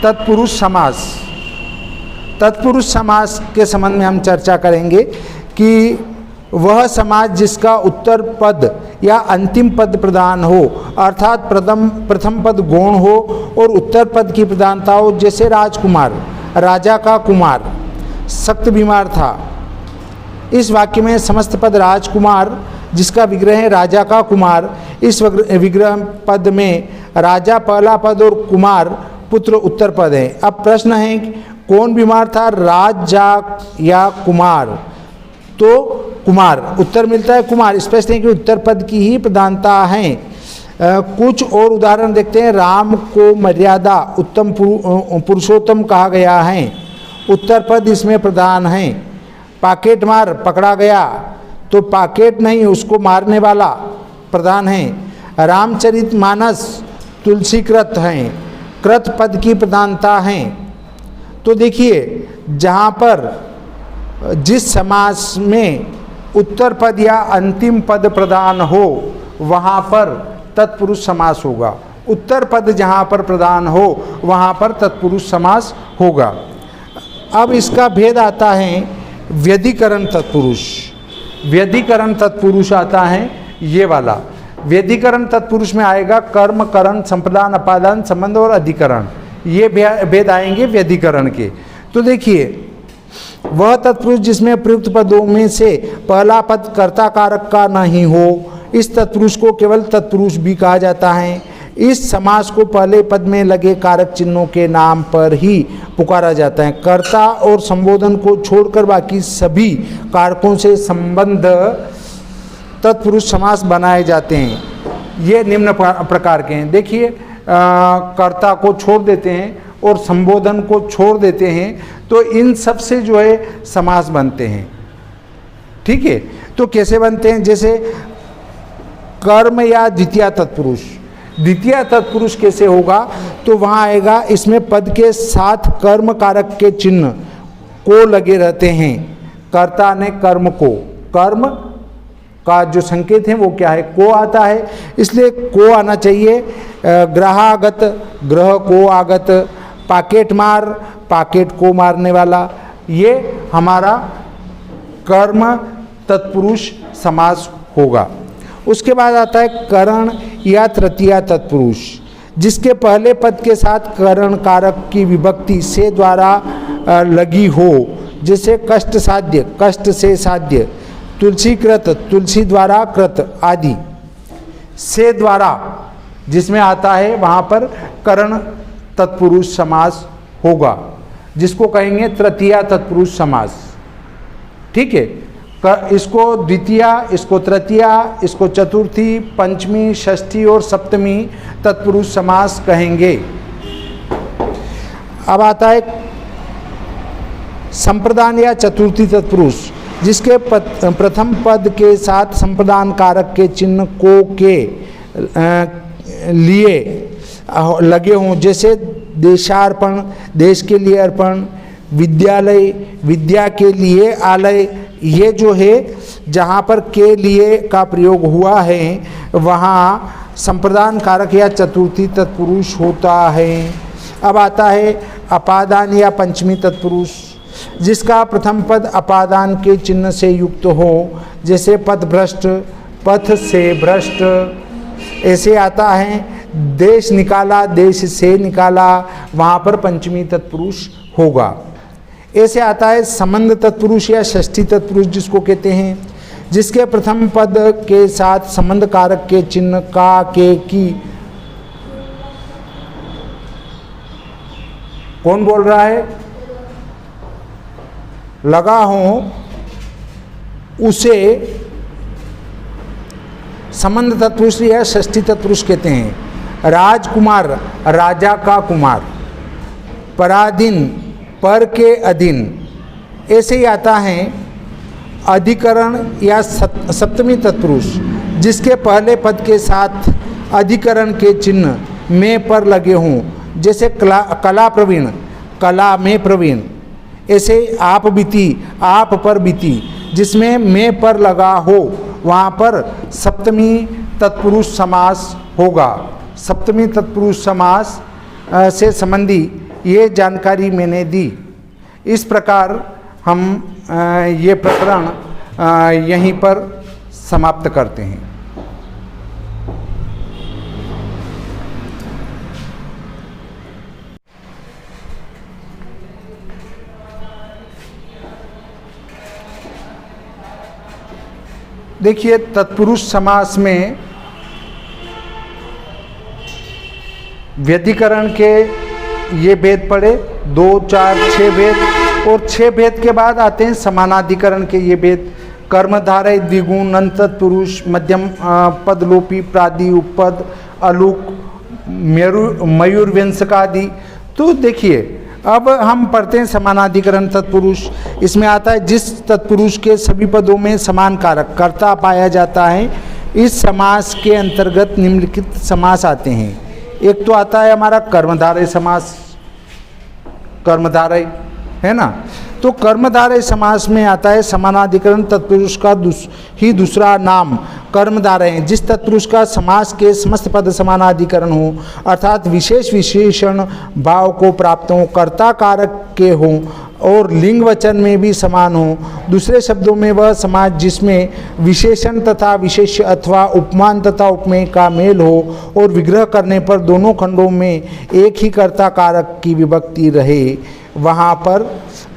तत्पुरुष समास। तत्पुरुष समास के संबंध में हम चर्चा करेंगे कि वह समास जिसका उत्तर पद या अंतिम पद प्रधान हो, अर्थात प्रथम पद गौण हो और उत्तर पद की प्रधानता हो। जैसे राजकुमार, राजा का कुमार, सख्त बीमार था। इस वाक्य में समस्त पद राजकुमार जिसका विग्रह है राजा का कुमार, इस विग्रह पद में राजा पहला पद और कुमार पुत्र उत्तर पद है। अब प्रश्न है कौन बीमार था, राजा या कुमार? तो कुमार, उत्तर मिलता है कुमार। स्पष्ट है कि उत्तर पद की ही प्रधानता है। कुछ और उदाहरण देखते हैं। राम को मर्यादा उत्तम पुरुषोत्तम कहा गया है, उत्तर पद इसमें प्रधान है। पाकेट मार, पकड़ा गया, तो पाकेट नहीं उसको मारने वाला प्रधान है। रामचरितमानस तुलसीकृत हैं, कृत पद की प्रधानता है। तो देखिए, जहाँ पर जिस समास में उत्तर पद या अंतिम पद प्रधान हो वहाँ पर तत्पुरुष समास होगा। उत्तर पद जहाँ पर प्रधान हो वहाँ पर तत्पुरुष समास होगा। अब इसका भेद आता है व्यधिकरण तत्पुरुष। व्यधिकरण तत्पुरुष आता है ये वाला। व्यधिकरण तत्पुरुष में आएगा कर्म, करण, संप्रदान, अपादान, संबंध और अधिकरण। ये भेद आएंगे व्यधिकरण के। तो देखिए, वह तत्पुरुष जिसमें प्रयुक्त पदों में से पहला पद कर्ता कारक का नहीं हो, इस तत्पुरुष को केवल तत्पुरुष भी कहा जाता है। इस समास को पहले पद में लगे कारक चिन्हों के नाम पर ही पुकारा जाता है। कर्ता और संबोधन को छोड़कर बाकी सभी कारकों से संबंध तत्पुरुष समास बनाए जाते हैं। ये निम्न प्रकार के हैं। देखिए, कर्ता को छोड़ देते हैं और संबोधन को छोड़ देते हैं, तो इन सब से जो है समास बनते हैं। ठीक है, तो कैसे बनते हैं? जैसे कर्म या द्वितीय तत्पुरुष। द्वितीय तत्पुरुष कैसे होगा? तो वहाँ आएगा, इसमें पद के साथ कर्म कारक के चिन्ह को लगे रहते हैं। कर्ता ने कर्म को, कर्म का जो संकेत है वो क्या है? को आता है, इसलिए को आना चाहिए। ग्रहागत, ग्रह को आगत। पाकेट मार, पाकेट को मारने वाला। ये हमारा कर्म तत्पुरुष समास होगा। उसके बाद आता है करण या तृतीया तत्पुरुष, जिसके पहले पद के साथ करण कारक की विभक्ति से द्वारा लगी हो। जैसे कष्ट साध्य, कष्ट से साध्य। तुलसीकृत, तुलसी द्वारा कृत आदि। से द्वारा जिसमें आता है वहाँ पर करण तत्पुरुष समास होगा, जिसको कहेंगे तृतीया तत्पुरुष समास। ठीक है, इसको द्वितीया, इसको तृतीया, इसको चतुर्थी, पंचमी, षष्ठी और सप्तमी तत्पुरुष समास कहेंगे। अब आता है संप्रदान या चतुर्थी तत्पुरुष, जिसके प्रथम पद के साथ संप्रदान कारक के चिन्ह को के लिए लगे हों। जैसे देशार्पण, देश के लिए अर्पण। विद्यालय, विद्या के लिए आलय। ये जो है जहाँ पर के लिए का प्रयोग हुआ है वहाँ संप्रदान कारक या चतुर्थी तत्पुरुष होता है। अब आता है अपादान या पंचमी तत्पुरुष, जिसका प्रथम पद अपादान के चिन्ह से युक्त हो। जैसे पथभ्रष्ट, पथ से भ्रष्ट। ऐसे आता है देश निकाला, देश से निकाला, वहाँ पर पंचमी तत्पुरुष होगा। ऐसे आता है संबंध तत्पुरुष या षष्ठी तत्पुरुष, जिसको कहते हैं, जिसके प्रथम पद के साथ संबंध कारक के चिन्ह का, के, की। कौन बोल रहा है? लगा हो उसे संबंध तत्पुरुष या षष्ठी तत्पुरुष कहते हैं। राजकुमार, राजा का कुमार। पराधीन, पर के अधीन। ऐसे ही आता है अधिकरण या सप्तमी तत्पुरुष, जिसके पहले पद के साथ अधिकरण के चिन्ह में पर लगे हों। जैसे कला प्रवीण, कला में प्रवीण। ऐसे आप बीती, आप पर बीती, जिसमें में पर लगा हो वहाँ पर सप्तमी तत्पुरुष समास होगा। सप्तमी तत्पुरुष समास से संबंधी ये जानकारी मैंने दी। इस प्रकार हम ये प्रकरण यहीं पर समाप्त करते हैं। देखिए, तत्पुरुष समास में व्यधिकरण के ये भेद पड़े, 2, 4, 6 भेद, और 6 भेद के बाद आते हैं समानाधिकरण के ये भेद, कर्मधारय, द्विगुण, अन तत्पुरुष, मध्यम पद, लोपी, प्रादि, उपपद, अलुक, मयूर व्यंजकादि। तो देखिए, अब हम पढ़ते हैं समानाधिकरण तत्पुरुष। इसमें आता है जिस तत्पुरुष के सभी पदों में समान कारक कर्ता पाया जाता है, इस समास के अंतर्गत निम्नलिखित समास आते हैं। एक तो आता है हमारा कर्मधारय समास, कर्मधारय है ना। तो कर्मधारय समास में आता है समानाधिकरण तत्पुरुष का दूसरा नाम कर्मधारय है, जिस तत्पुरुष का समास के समस्त पद समानाधिकरण हो, अर्थात विशेष विशेषण भाव को प्राप्त हो, कर्ता कारक के हों और लिंग वचन में भी समान हो। दूसरे शब्दों में वह समास जिसमें विशेषण तथा विशेष्य अथवा उपमान तथा उपमेय का मेल हो और विग्रह करने पर दोनों खंडों में एक ही कर्ता कारक की विभक्ति रहे, वहाँ पर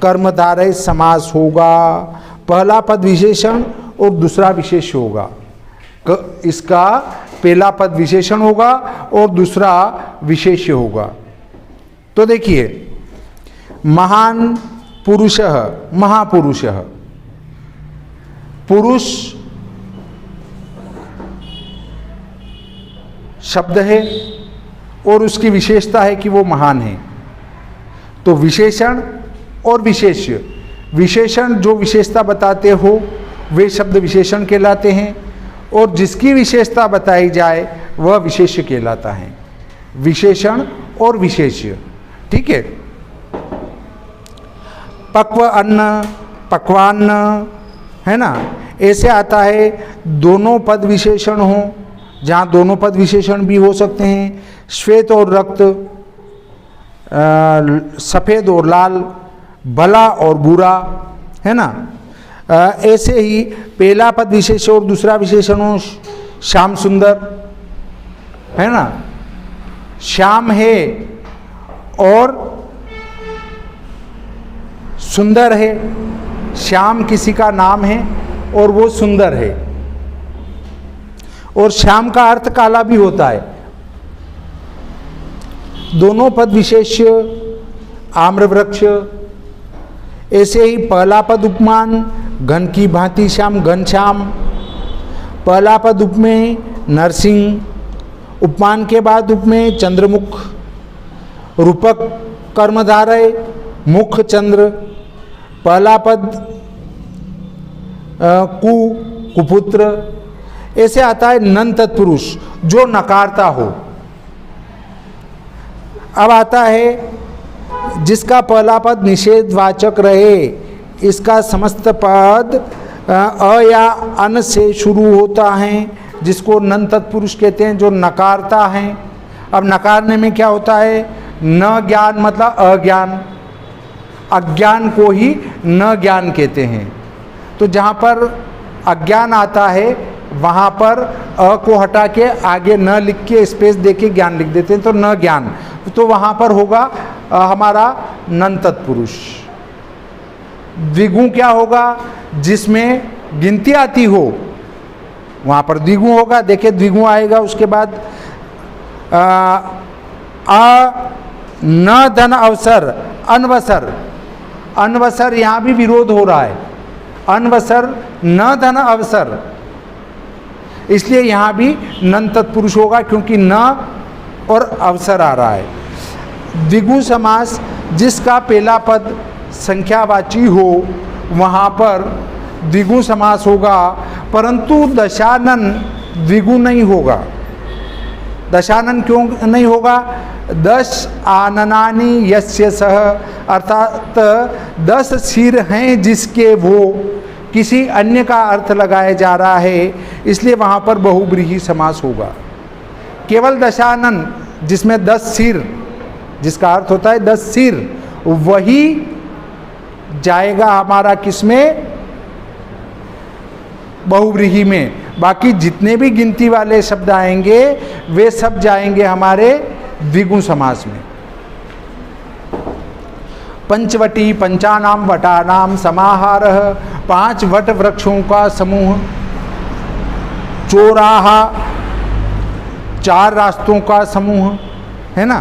कर्मधारय समास होगा। पहला पद विशेषण और दूसरा विशेष्य होगा। इसका पहला पद विशेषण होगा और दूसरा विशेष्य होगा। तो देखिए, महान पुरुषः, महापुरुषः, पुरुष शब्द है और उसकी विशेषता है कि वो महान है। तो विशेषण और विशेष्य, विशेषण जो विशेषता बताते हो वे शब्द विशेषण कहलाते हैं, और जिसकी विशेषता बताई जाए वह विशेष्य कहलाता है। विशेषण और विशेष्य, ठीक है। पक्व अन्न, पक्वान्न, है ना, ऐसे आता है दोनों पद विशेषण हो, जहाँ दोनों पद विशेषण भी हो सकते हैं। श्वेत और रक्त, सफ़ेद और लाल, भला और बुरा, है ना। ऐसे ही पहला पद विशेषण और दूसरा विशेषण हो, श्याम सुंदर, है ना। श्याम है और सुंदर है। श्याम किसी का नाम है और वो सुंदर है, और श्याम का अर्थ काला भी होता है। दोनों पद विशेष्य, आम्रवृक्ष। ऐसे ही पहला पद उपमान, घन की भांति श्याम, घनश्याम। पहला पद उपमेय, नरसिंह। उपमान के बाद उपमेय, चंद्रमुख। रूपक कर्मधारय, मुख चंद्र। पहला पद कुपुत्र। ऐसे आता है नन तत्पुरुष, जो नकारता हो। अब आता है जिसका पहला पद निषेधवाचक रहे, इसका समस्त पद अ या अन से शुरू होता है, जिसको नन तत्पुरुष कहते हैं, जो नकारता है। अब नकारने में क्या होता है, न ज्ञान मतलब अज्ञान, अज्ञान को ही न ज्ञान कहते हैं। तो जहाँ पर अज्ञान आता है वहाँ पर अ को हटा के आगे न लिख के स्पेस दे के ज्ञान लिख देते हैं, तो न ज्ञान, तो वहाँ पर होगा हमारा नन तत्पुरुष। द्विगु क्या होगा, जिसमें गिनती आती हो वहाँ पर द्विगु होगा। देखिए द्विगु आएगा, उसके बाद न धन अवसर, अनवसर। अनवसर यहाँ भी विरोध हो रहा है, अनवसर न धन अवसर, इसलिए यहाँ भी नन तत्पुरुष होगा, क्योंकि न और अवसर आ रहा है। द्विगु समास, जिसका पहला पद संख्यावाची हो वहाँ पर द्विगु समास होगा, परंतु दशानन द्विगु नहीं होगा। दशानन क्यों नहीं होगा, 10 आननानि यस्य सह, अर्थात 10 सिर हैं जिसके, वो किसी अन्य का अर्थ लगाया जा रहा है, इसलिए वहाँ पर बहुब्रीहि समास होगा। केवल दशानन जिसमें 10 सिर जिसका अर्थ होता है 10 सिर, वही जाएगा हमारा किसमें, बहुव्रीहि में। बाकी जितने भी गिनती वाले शब्द आएंगे वे सब जाएंगे हमारे द्विगुण समास में। पंचवटी पंचानाम वटानाम समाहारः, 5 वट वृक्षों का समूह। चौराहा 4 रास्तों का समूह, है ना।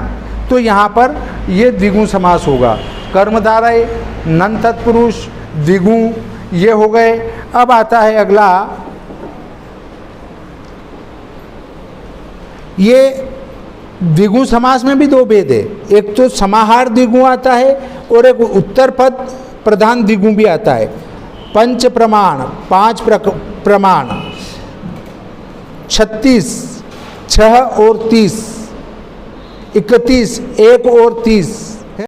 तो यहाँ पर ये द्विगुण समास होगा। कर्मधारय, नन तत्पुरुष, द्विगुण, ये हो गए। अब आता है अगला, ये द्विगुण समास में भी 2 भेद है। एक तो समाहार द्विगुण आता है और एक उत्तर पद प्रधान द्विगुण भी आता है। पंच प्रमाण, 5 प्रमाण, 36, 6 और 30, 31, 1 और 30,